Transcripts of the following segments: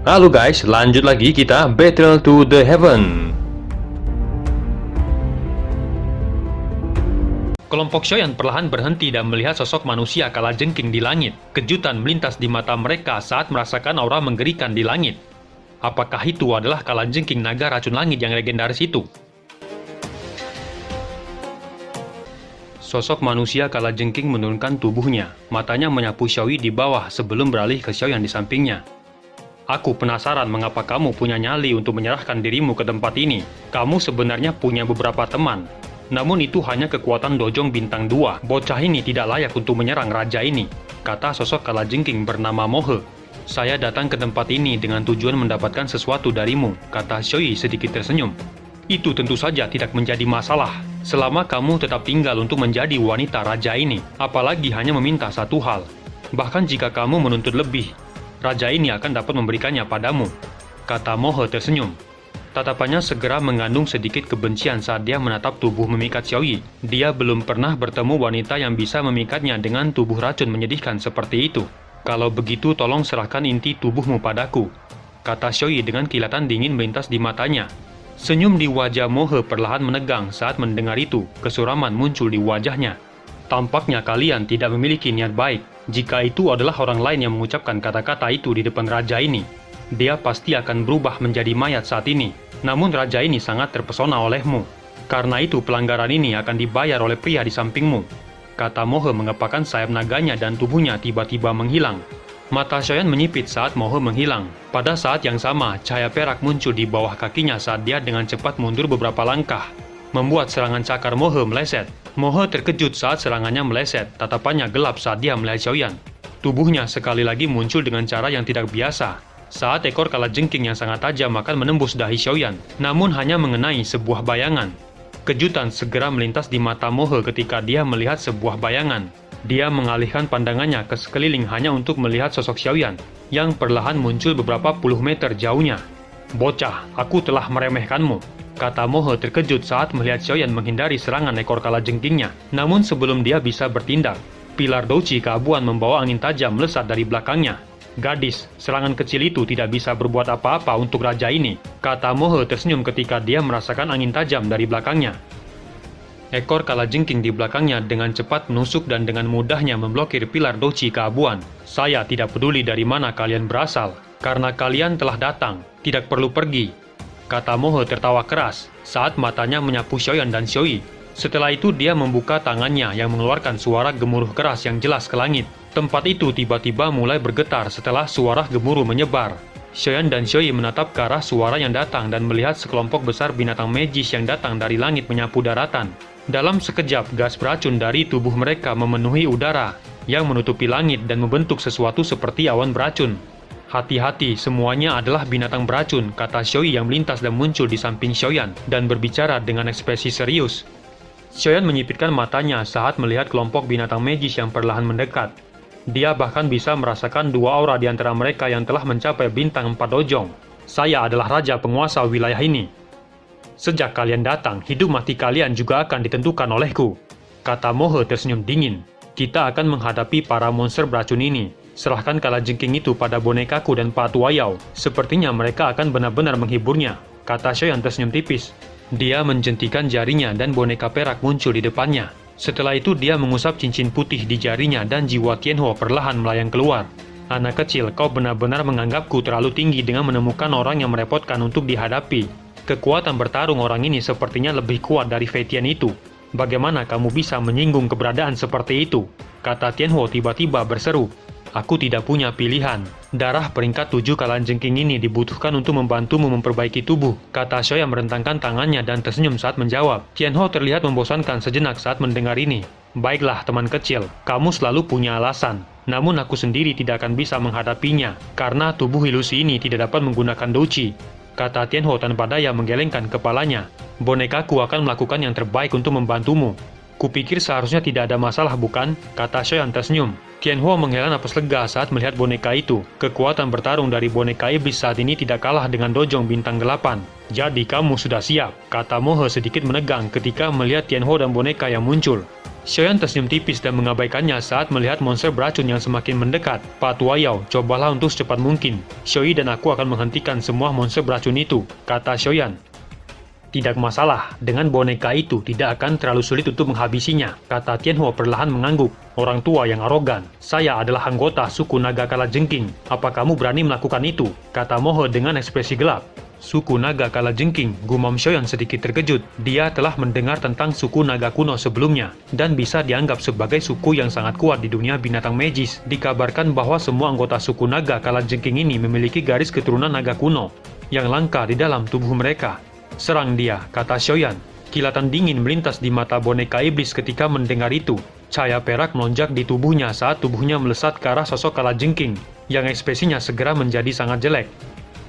Halo guys, lanjut lagi kita Battle to the Heaven. Kelompok Xiaoyan perlahan berhenti dan melihat sosok manusia kalajengking di langit. Kejutan melintas di mata mereka saat merasakan aura menggerikan di langit. Apakah itu adalah kalajengking naga racun langit yang legendaris itu? Sosok manusia kalajengking menurunkan tubuhnya. Matanya menyapu Xiaoyi di bawah sebelum beralih ke Xiaoyan di sampingnya. Aku penasaran mengapa kamu punya nyali untuk menyerahkan dirimu ke tempat ini. Kamu sebenarnya punya beberapa teman. Namun itu hanya kekuatan Dojong Bintang 2. Bocah ini tidak layak untuk menyerang raja ini, kata sosok kalajengking bernama Mohe. Saya datang ke tempat ini dengan tujuan mendapatkan sesuatu darimu, kata Xiaoyi sedikit tersenyum. Itu tentu saja tidak menjadi masalah, selama kamu tetap tinggal untuk menjadi wanita raja ini, apalagi hanya meminta satu hal. Bahkan jika kamu menuntut lebih, raja ini akan dapat memberikannya padamu, kata Mohe tersenyum. Tatapannya segera mengandung sedikit kebencian saat dia menatap tubuh memikat Xiaoyi. Dia belum pernah bertemu wanita yang bisa memikatnya dengan tubuh racun menyedihkan seperti itu. Kalau begitu tolong serahkan inti tubuhmu padaku, kata Xiaoyi dengan kilatan dingin melintas di matanya. Senyum di wajah Mohe perlahan menegang saat mendengar itu, kesuraman muncul di wajahnya. Tampaknya kalian tidak memiliki niat baik. Jika itu adalah orang lain yang mengucapkan kata-kata itu di depan raja ini, dia pasti akan berubah menjadi mayat saat ini. Namun raja ini sangat terpesona olehmu. Karena itu pelanggaran ini akan dibayar oleh pria di sampingmu, kata Mohe mengepakkan sayap naganya dan tubuhnya tiba-tiba menghilang. Mata Xiaoyan menyipit saat Mohe menghilang. Pada saat yang sama, cahaya perak muncul di bawah kakinya saat dia dengan cepat mundur beberapa langkah, membuat serangan cakar Mohe meleset. Mohe terkejut saat serangannya meleset, tatapannya gelap saat dia melihat Xiaoyan. Tubuhnya sekali lagi muncul dengan cara yang tidak biasa, saat ekor kalajengking yang sangat tajam akan menembus dahi Xiaoyan, namun hanya mengenai sebuah bayangan. Kejutan segera melintas di mata Mohe ketika dia melihat sebuah bayangan. Dia mengalihkan pandangannya ke sekeliling hanya untuk melihat sosok Xiaoyan, yang perlahan muncul beberapa puluh meter jauhnya. Bocah, aku telah meremehkanmu, kata Mohe terkejut saat melihat Xiaoyan menghindari serangan ekor kalajengkingnya. Namun sebelum dia bisa bertindak, pilar Douci keabuan membawa angin tajam melesat dari belakangnya. Gadis, serangan kecil itu tidak bisa berbuat apa-apa untuk raja ini, kata Mohe tersenyum ketika dia merasakan angin tajam dari belakangnya. Ekor kalajengking di belakangnya dengan cepat menusuk dan dengan mudahnya memblokir pilar Douci keabuan. Saya tidak peduli dari mana kalian berasal, karena kalian telah datang, tidak perlu pergi, kata Mohe tertawa keras saat matanya menyapu Xiaoyan dan Xiaoyi. Setelah itu dia membuka tangannya yang mengeluarkan suara gemuruh keras yang jelas ke langit. Tempat itu tiba-tiba mulai bergetar setelah suara gemuruh menyebar. Xiaoyan dan Xiaoyi menatap ke arah suara yang datang dan melihat sekelompok besar binatang magis yang datang dari langit menyapu daratan. Dalam sekejap, gas beracun dari tubuh mereka memenuhi udara yang menutupi langit dan membentuk sesuatu seperti awan beracun. Hati-hati, semuanya adalah binatang beracun, kata Xiaoyi yang melintas dan muncul di samping Xiaoyan dan berbicara dengan ekspresi serius. Xiaoyan menyipitkan matanya saat melihat kelompok binatang magis yang perlahan mendekat. Dia bahkan bisa merasakan dua aura di antara mereka yang telah mencapai bintang 4 dojong. Saya adalah raja penguasa wilayah ini. Sejak kalian datang, hidup mati kalian juga akan ditentukan olehku, kata Mohe tersenyum dingin. Kita akan menghadapi para monster beracun ini. Serahkan kalajengking itu pada bonekaku dan Pak Tuayao. Sepertinya mereka akan benar-benar menghiburnya, kata Xiaoyan tersenyum tipis. Dia menjentikan jarinya dan boneka perak muncul di depannya. Setelah itu dia mengusap cincin putih di jarinya dan jiwa Tianhuo perlahan melayang keluar. Anak kecil, kau benar-benar menganggapku terlalu tinggi dengan menemukan orang yang merepotkan untuk dihadapi. Kekuatan bertarung orang ini sepertinya lebih kuat dari Fei Tian itu. Bagaimana kamu bisa menyinggung keberadaan seperti itu? Kata Tianhuo tiba-tiba berseru. Aku tidak punya pilihan. Darah peringkat 7 kalajengking ini dibutuhkan untuk membantumu memperbaiki tubuh, kata Xiaoyan merentangkan tangannya dan tersenyum saat menjawab. Tianhuo terlihat membosankan sejenak saat mendengar ini. Baiklah teman kecil, kamu selalu punya alasan. Namun aku sendiri tidak akan bisa menghadapinya, karena tubuh ilusi ini tidak dapat menggunakan Douci, kata Tianhuo tanpa daya menggelengkan kepalanya. Bonekaku akan melakukan yang terbaik untuk membantumu. Kupikir seharusnya tidak ada masalah bukan? Kata Xiaoyan tersenyum. Tianhuo menghela napas lega saat melihat boneka itu. Kekuatan bertarung dari boneka iblis saat ini tidak kalah dengan dojong bintang 8. Jadi kamu sudah siap, kata Mohe sedikit menegang ketika melihat Tianhuo dan boneka yang muncul. Xiaoyan tersenyum tipis dan mengabaikannya saat melihat monster beracun yang semakin mendekat. Pak Tua Yao, cobalah untuk secepat mungkin. Xiaoyi dan aku akan menghentikan semua monster beracun itu, kata Xiaoyan. Tidak masalah, dengan boneka itu tidak akan terlalu sulit untuk menghabisinya, kata Tianhuo perlahan mengangguk. Orang tua yang arogan, saya adalah anggota suku naga kalajengking. Apa kamu berani melakukan itu? Kata Mohe dengan ekspresi gelap. Suku naga kalajengking, gumam Xiaoyan sedikit terkejut. Dia telah mendengar tentang suku naga kuno sebelumnya, dan bisa dianggap sebagai suku yang sangat kuat di dunia binatang magis. Dikabarkan bahwa semua anggota suku naga kalajengking ini memiliki garis keturunan naga kuno, yang langka di dalam tubuh mereka. Serang dia, kata Xiaoyan. Kilatan dingin melintas di mata boneka iblis ketika mendengar itu. Cahaya perak melonjak di tubuhnya saat tubuhnya melesat ke arah sosok kalajengking, yang ekspresinya segera menjadi sangat jelek.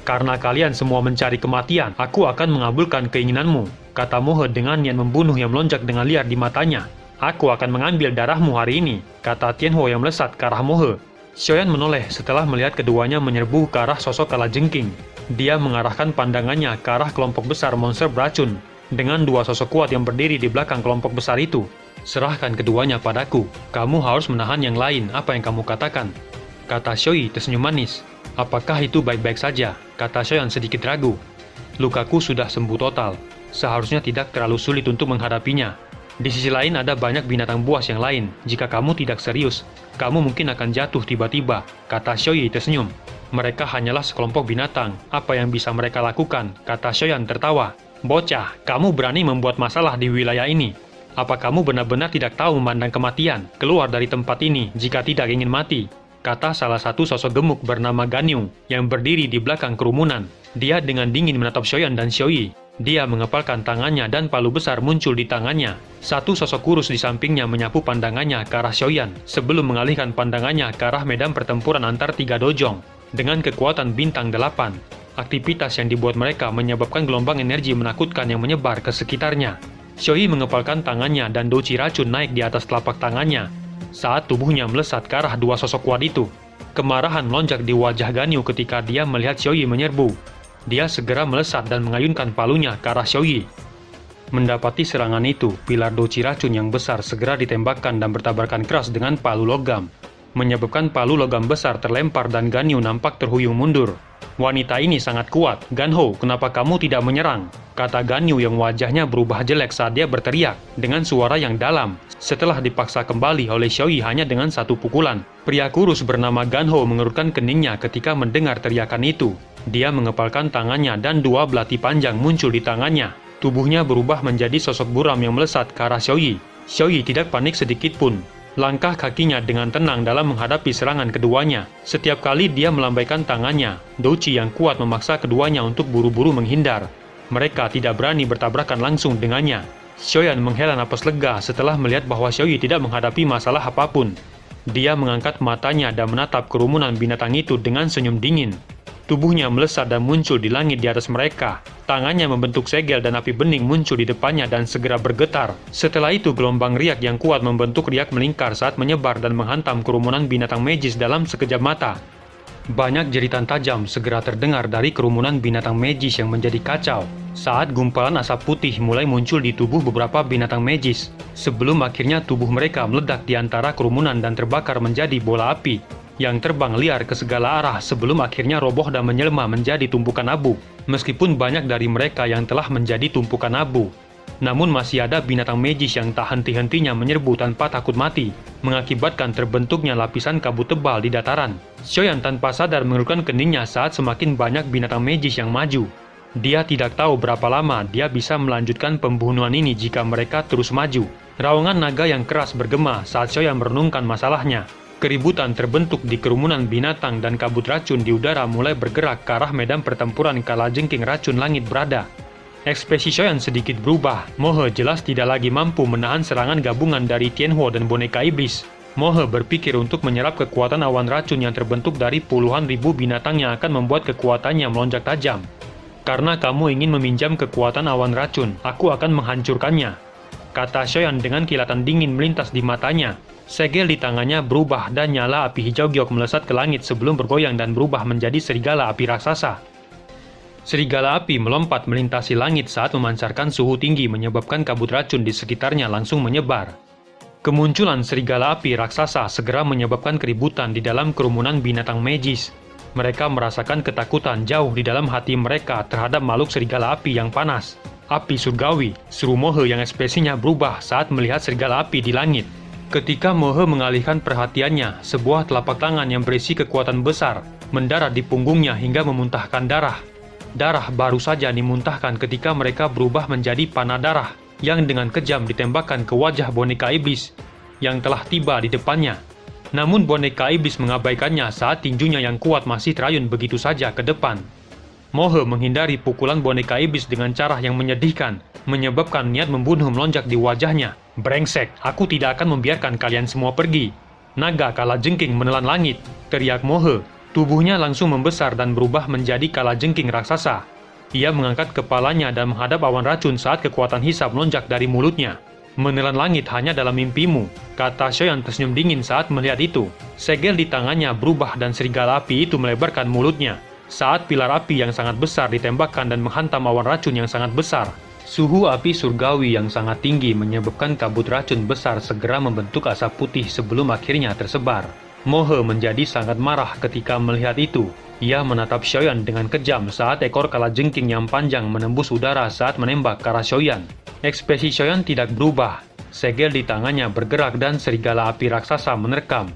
Karena kalian semua mencari kematian, aku akan mengabulkan keinginanmu, kata Mohe dengan niat membunuh yang melonjak dengan liar di matanya. Aku akan mengambil darahmu hari ini, kata Tianhuo yang melesat ke arah Mohe. Xiaoyan menoleh setelah melihat keduanya menyerbu ke arah sosok kalajengking. Dia mengarahkan pandangannya ke arah kelompok besar monster beracun, dengan dua sosok kuat yang berdiri di belakang kelompok besar itu. Serahkan keduanya padaku, kamu harus menahan yang lain, apa yang kamu katakan? Kata Xiaoyi tersenyum manis. Apakah itu baik-baik saja? Kata Xiaoyan sedikit ragu. Lukaku sudah sembuh total, seharusnya tidak terlalu sulit untuk menghadapinya. Di sisi lain ada banyak binatang buas yang lain, jika kamu tidak serius, kamu mungkin akan jatuh tiba-tiba, kata Xiaoyi tersenyum. Mereka hanyalah sekelompok binatang, apa yang bisa mereka lakukan, kata Xiaoyan tertawa. Bocah, kamu berani membuat masalah di wilayah ini. Apa kamu benar-benar tidak tahu memandang kematian? Keluar dari tempat ini jika tidak ingin mati, kata salah satu sosok gemuk bernama Ganyu, yang berdiri di belakang kerumunan. Dia dengan dingin menatap Xiaoyan dan Xiaoyi. Dia mengepalkan tangannya dan palu besar muncul di tangannya. Satu sosok kurus di sampingnya menyapu pandangannya ke arah Xiaoyan, sebelum mengalihkan pandangannya ke arah medan pertempuran antar tiga dojong. Dengan kekuatan bintang 8, aktivitas yang dibuat mereka menyebabkan gelombang energi menakutkan yang menyebar ke sekitarnya. Xiaoyi mengepalkan tangannya dan doci racun naik di atas telapak tangannya. Saat tubuhnya melesat ke arah dua sosok kuat itu, kemarahan melonjak di wajah Ganyu ketika dia melihat Xiaoyi menyerbu. Dia segera melesat dan mengayunkan palunya ke arah Xiaoyi. Mendapati serangan itu, pilar doci racun yang besar segera ditembakkan dan bertabrakan keras dengan palu logam, menyebabkan palu logam besar terlempar dan Ganyu nampak terhuyung mundur. Wanita ini sangat kuat. Ganho, kenapa kamu tidak menyerang? Kata Ganyu yang wajahnya berubah jelek saat dia berteriak dengan suara yang dalam, setelah dipaksa kembali oleh Xiaoyi hanya dengan satu pukulan. Pria kurus bernama Ganho mengerutkan keningnya ketika mendengar teriakan itu. Dia mengepalkan tangannya dan dua belati panjang muncul di tangannya. Tubuhnya berubah menjadi sosok buram yang melesat ke arah Xiaoyi. Xiaoyi tidak panik sedikit pun. Langkah kakinya dengan tenang dalam menghadapi serangan keduanya. Setiap kali dia melambaikan tangannya, doci yang kuat memaksa keduanya untuk buru-buru menghindar. Mereka tidak berani bertabrakan langsung dengannya. Xiaoyan menghela napas lega setelah melihat bahwa Xiaoyi tidak menghadapi masalah apapun. Dia mengangkat matanya dan menatap kerumunan binatang itu dengan senyum dingin. Tubuhnya melesat dan muncul di langit di atas mereka. Tangannya membentuk segel dan api bening muncul di depannya dan segera bergetar. Setelah itu gelombang riak yang kuat membentuk riak melingkar saat menyebar dan menghantam kerumunan binatang magis dalam sekejap mata. Banyak jeritan tajam segera terdengar dari kerumunan binatang magis yang menjadi kacau saat gumpalan asap putih mulai muncul di tubuh beberapa binatang magis, sebelum akhirnya tubuh mereka meledak di antara kerumunan dan terbakar menjadi bola api yang terbang liar ke segala arah sebelum akhirnya roboh dan menjelma menjadi tumpukan abu. Meskipun banyak dari mereka yang telah menjadi tumpukan abu, namun masih ada binatang magis yang tak henti-hentinya menyerbu tanpa takut mati, mengakibatkan terbentuknya lapisan kabut tebal di dataran. Xiaoyan tanpa sadar mengerutkan keningnya saat semakin banyak binatang magis yang maju. Dia tidak tahu berapa lama dia bisa melanjutkan pembunuhan ini jika mereka terus maju. Raungan naga yang keras bergema saat Xiaoyan merenungkan masalahnya. Keributan terbentuk di kerumunan binatang dan kabut racun di udara mulai bergerak ke arah medan pertempuran kalajengking racun langit berada. Ekspresi Xiaoyan sedikit berubah. Mohe jelas tidak lagi mampu menahan serangan gabungan dari Tianhuo dan boneka iblis. Mohe berpikir untuk menyerap kekuatan awan racun yang terbentuk dari puluhan ribu binatang yang akan membuat kekuatannya melonjak tajam. Karena kamu ingin meminjam kekuatan awan racun, aku akan menghancurkannya. kata Xiaoyan dengan kilatan dingin melintas di matanya. Segel di tangannya berubah dan nyala api hijau giok melesat ke langit sebelum bergoyang dan berubah menjadi serigala api raksasa. Serigala api melompat melintasi langit saat memancarkan suhu tinggi menyebabkan kabut racun di sekitarnya langsung menyebar. Kemunculan serigala api raksasa segera menyebabkan keributan di dalam kerumunan binatang magis. Mereka merasakan ketakutan jauh di dalam hati mereka terhadap makhluk serigala api yang panas. Api surgawi, seru Mohe yang ekspresinya berubah saat melihat serigala api di langit. Ketika Mohe mengalihkan perhatiannya, sebuah telapak tangan yang berisi kekuatan besar mendarat di punggungnya hingga memuntahkan darah. Darah baru saja dimuntahkan ketika mereka berubah menjadi panah darah yang dengan kejam ditembakkan ke wajah boneka iblis yang telah tiba di depannya. Namun boneka iblis mengabaikannya saat tinjunya yang kuat masih terayun begitu saja ke depan. Mohe menghindari pukulan boneka iblis dengan cara yang menyedihkan, menyebabkan niat membunuh melonjak di wajahnya. "Brengsek, aku tidak akan membiarkan kalian semua pergi." "Naga kalajengking menelan langit," teriak Mohe. Tubuhnya langsung membesar dan berubah menjadi kalajengking raksasa. Ia mengangkat kepalanya dan menghadap awan racun saat kekuatan hisap melonjak dari mulutnya. "Menelan langit hanya dalam mimpimu," kata Xiaoyan tersenyum dingin saat melihat itu. Segel di tangannya berubah dan serigala api itu melebarkan mulutnya. Saat pilar api yang sangat besar ditembakkan dan menghantam awan racun yang sangat besar. Suhu api surgawi yang sangat tinggi menyebabkan kabut racun besar segera membentuk asap putih sebelum akhirnya tersebar. Mohe menjadi sangat marah ketika melihat itu. Ia menatap Xiaoyan dengan kejam saat ekor kalajengking yang panjang menembus udara saat menembak ke arah Xiaoyan. Ekspresi Xiaoyan tidak berubah. Segel di tangannya bergerak dan serigala api raksasa menerkam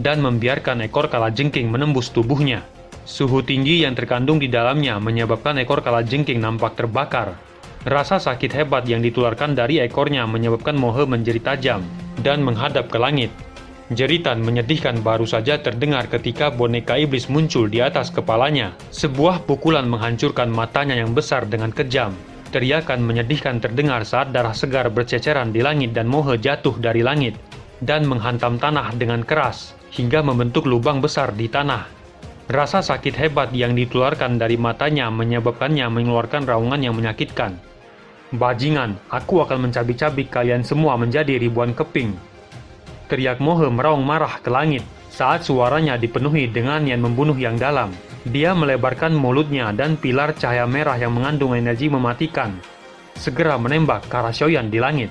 dan membiarkan ekor kalajengking menembus tubuhnya. Suhu tinggi yang terkandung di dalamnya menyebabkan ekor kalajengking nampak terbakar. Rasa sakit hebat yang ditularkan dari ekornya menyebabkan Mohe menjerit tajam dan menghadap ke langit. Jeritan menyedihkan baru saja terdengar ketika boneka iblis muncul di atas kepalanya. Sebuah pukulan menghancurkan matanya yang besar dengan kejam. Teriakan menyedihkan terdengar saat darah segar berceceran di langit dan Mohe jatuh dari langit dan menghantam tanah dengan keras hingga membentuk lubang besar di tanah. Rasa sakit hebat yang ditularkan dari matanya menyebabkannya mengeluarkan raungan yang menyakitkan. "Bajingan, aku akan mencabik-cabik kalian semua menjadi ribuan keping," teriak Mohe meraung marah ke langit saat suaranya dipenuhi dengan niat membunuh yang dalam. Dia melebarkan mulutnya dan pilar cahaya merah yang mengandung energi mematikan segera menembak ke arah Xiaoyan di langit.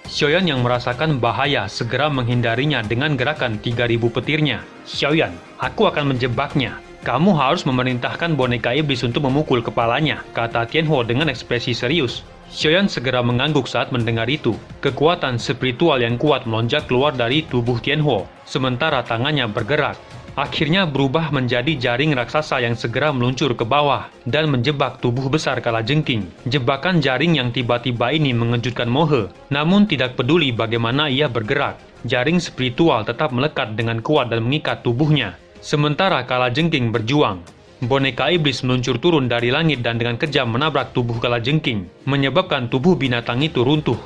Xiaoyan yang merasakan bahaya segera menghindarinya dengan gerakan 3000 petirnya. "Xiaoyan, aku akan menjebaknya. Kamu harus memerintahkan boneka iblis untuk memukul kepalanya," kata Tianhuo dengan ekspresi serius. Xiaoyan segera mengangguk saat mendengar itu. Kekuatan spiritual yang kuat melonjak keluar dari tubuh Tianhuo, sementara tangannya bergerak. Akhirnya berubah menjadi jaring raksasa yang segera meluncur ke bawah dan menjebak tubuh besar kalajengking. Jebakan jaring yang tiba-tiba ini mengejutkan Mohe, namun tidak peduli bagaimana ia bergerak. Jaring spiritual tetap melekat dengan kuat dan mengikat tubuhnya. Sementara kalajengking berjuang, boneka iblis meluncur turun dari langit dan dengan kejam menabrak tubuh kalajengking, menyebabkan tubuh binatang itu runtuh.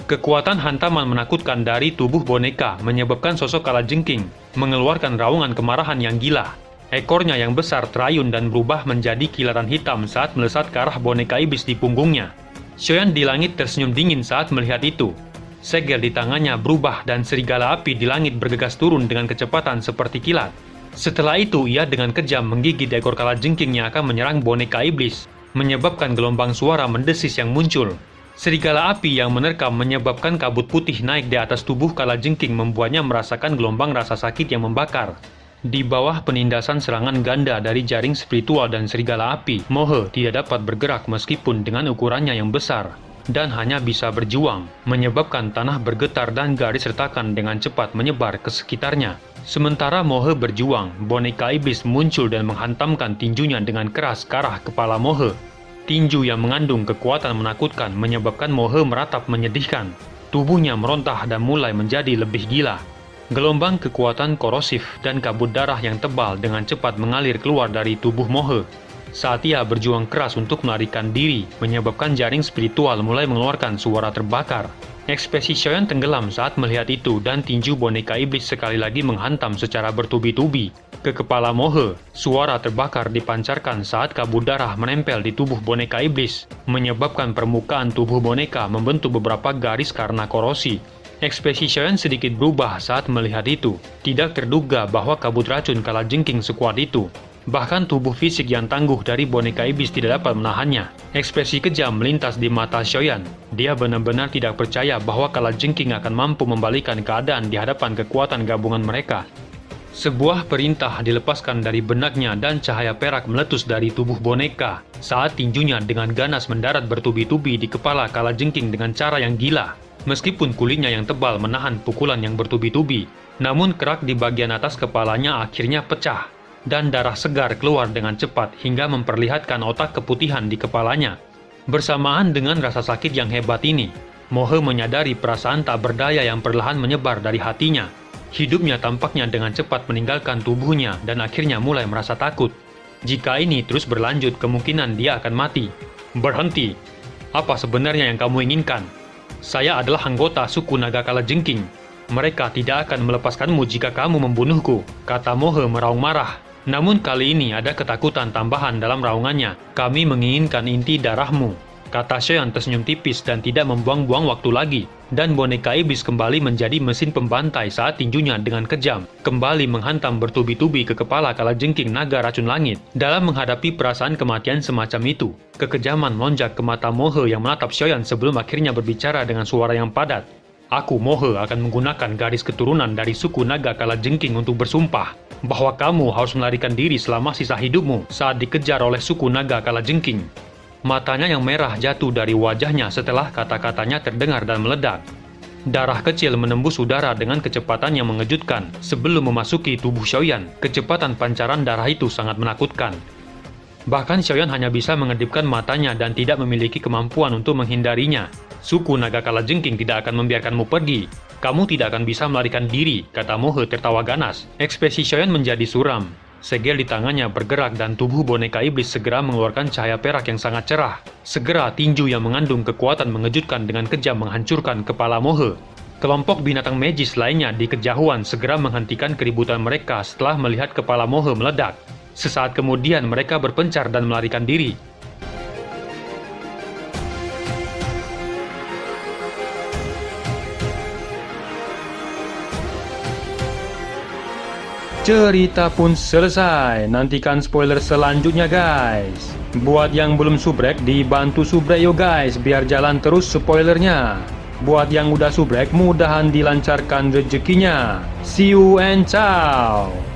Kekuatan hantaman menakutkan dari tubuh boneka menyebabkan sosok kalajengking mengeluarkan raungan kemarahan yang gila. Ekornya yang besar terayun dan berubah menjadi kilatan hitam saat melesat ke arah boneka iblis di punggungnya. Xiaoyan di langit tersenyum dingin saat melihat itu. Segel di tangannya berubah dan serigala api di langit bergegas turun dengan kecepatan seperti kilat. Setelah itu ia dengan kejam menggigit ekor kalajengking yang akan menyerang boneka iblis, menyebabkan gelombang suara mendesis yang muncul. Serigala api yang menerkam menyebabkan kabut putih naik di atas tubuh kalajengking membuatnya merasakan gelombang rasa sakit yang membakar. Di bawah penindasan serangan ganda dari jaring spiritual dan serigala api, Mohe tidak dapat bergerak meskipun dengan ukurannya yang besar, dan hanya bisa berjuang, menyebabkan tanah bergetar dan garis retakan dengan cepat menyebar ke sekitarnya. Sementara Mohe berjuang, boneka iblis muncul dan menghantamkan tinjunya dengan keras ke arah kepala Mohe. Tinju yang mengandung kekuatan menakutkan menyebabkan Mohe meratap menyedihkan. Tubuhnya merontah dan mulai menjadi lebih gila. Gelombang kekuatan korosif dan kabut darah yang tebal dengan cepat mengalir keluar dari tubuh Mohe. Saat ia berjuang keras untuk melarikan diri, menyebabkan jaring spiritual mulai mengeluarkan suara terbakar. Ekspresi Xiaoyan tenggelam saat melihat itu dan tinju boneka iblis sekali lagi menghantam secara bertubi-tubi ke kepala Mohe. Suara terbakar dipancarkan saat kabut darah menempel di tubuh boneka iblis, menyebabkan permukaan tubuh boneka membentuk beberapa garis karena korosi. Ekspresi Xiaoyan sedikit berubah saat melihat itu. Tidak terduga bahwa kabut racun kalajengking sekuat itu. Bahkan tubuh fisik yang tangguh dari boneka iblis tidak dapat menahannya. Ekspresi kejam melintas di mata Xiaoyan. Dia benar-benar tidak percaya bahwa kalajengking akan mampu membalikan keadaan di hadapan kekuatan gabungan mereka. Sebuah perintah dilepaskan dari benaknya dan cahaya perak meletus dari tubuh boneka saat tinjunya dengan ganas mendarat bertubi-tubi di kepala kalajengking dengan cara yang gila. Meskipun kulitnya yang tebal menahan pukulan yang bertubi-tubi, namun kerak di bagian atas kepalanya akhirnya pecah dan darah segar keluar dengan cepat hingga memperlihatkan otak keputihan di kepalanya. Bersamaan dengan rasa sakit yang hebat ini, Mohe menyadari perasaan tak berdaya yang perlahan menyebar dari hatinya. Hidupnya tampaknya dengan cepat meninggalkan tubuhnya dan akhirnya mulai merasa takut. Jika ini terus berlanjut, kemungkinan dia akan mati. Berhenti. Apa sebenarnya yang kamu inginkan? Saya adalah anggota suku naga kalajengking. Mereka tidak akan melepaskanmu jika kamu membunuhku, kata Mohe meraung marah. Namun kali ini ada ketakutan tambahan dalam raungannya. Kami menginginkan inti darahmu, kata Xiaoyan tersenyum tipis dan tidak membuang-buang waktu lagi. Dan boneka iblis kembali menjadi mesin pembantai saat tinjunya dengan kejam kembali menghantam bertubi-tubi ke kepala kalajengking naga racun langit. Dalam menghadapi perasaan kematian semacam itu, kekejaman melonjak ke mata Mohe yang menatap Xiaoyan sebelum akhirnya berbicara dengan suara yang padat. Aku, Mohe, akan menggunakan garis keturunan dari suku naga kalajengking untuk bersumpah bahwa kamu harus melarikan diri selama sisa hidupmu saat dikejar oleh suku naga kalajengking. Matanya yang merah jatuh dari wajahnya setelah kata-katanya terdengar dan meledak. Darah kecil menembus udara dengan kecepatan yang mengejutkan. Sebelum memasuki tubuh Xiaoyan, kecepatan pancaran darah itu sangat menakutkan. Bahkan Xiaoyan hanya bisa mengedipkan matanya dan tidak memiliki kemampuan untuk menghindarinya. Suku naga kalajengking tidak akan membiarkanmu pergi. Kamu tidak akan bisa melarikan diri, kata Mohe tertawa ganas. Ekspresi Xiaoyan menjadi suram. Segel di tangannya bergerak dan tubuh boneka iblis segera mengeluarkan cahaya perak yang sangat cerah. Segera tinju yang mengandung kekuatan mengejutkan dengan kejam menghancurkan kepala Mohe. Kelompok binatang magis lainnya di kejauhan segera menghentikan keributan mereka setelah melihat kepala Mohe meledak. Sesaat kemudian mereka berpencar dan melarikan diri. Cerita pun selesai. Nantikan spoiler selanjutnya guys. Buat yang belum subrek, dibantu subrek yo guys, biar jalan terus spoilernya. Buat yang udah subrek, mudahan dilancarkan rezekinya. See you and ciao.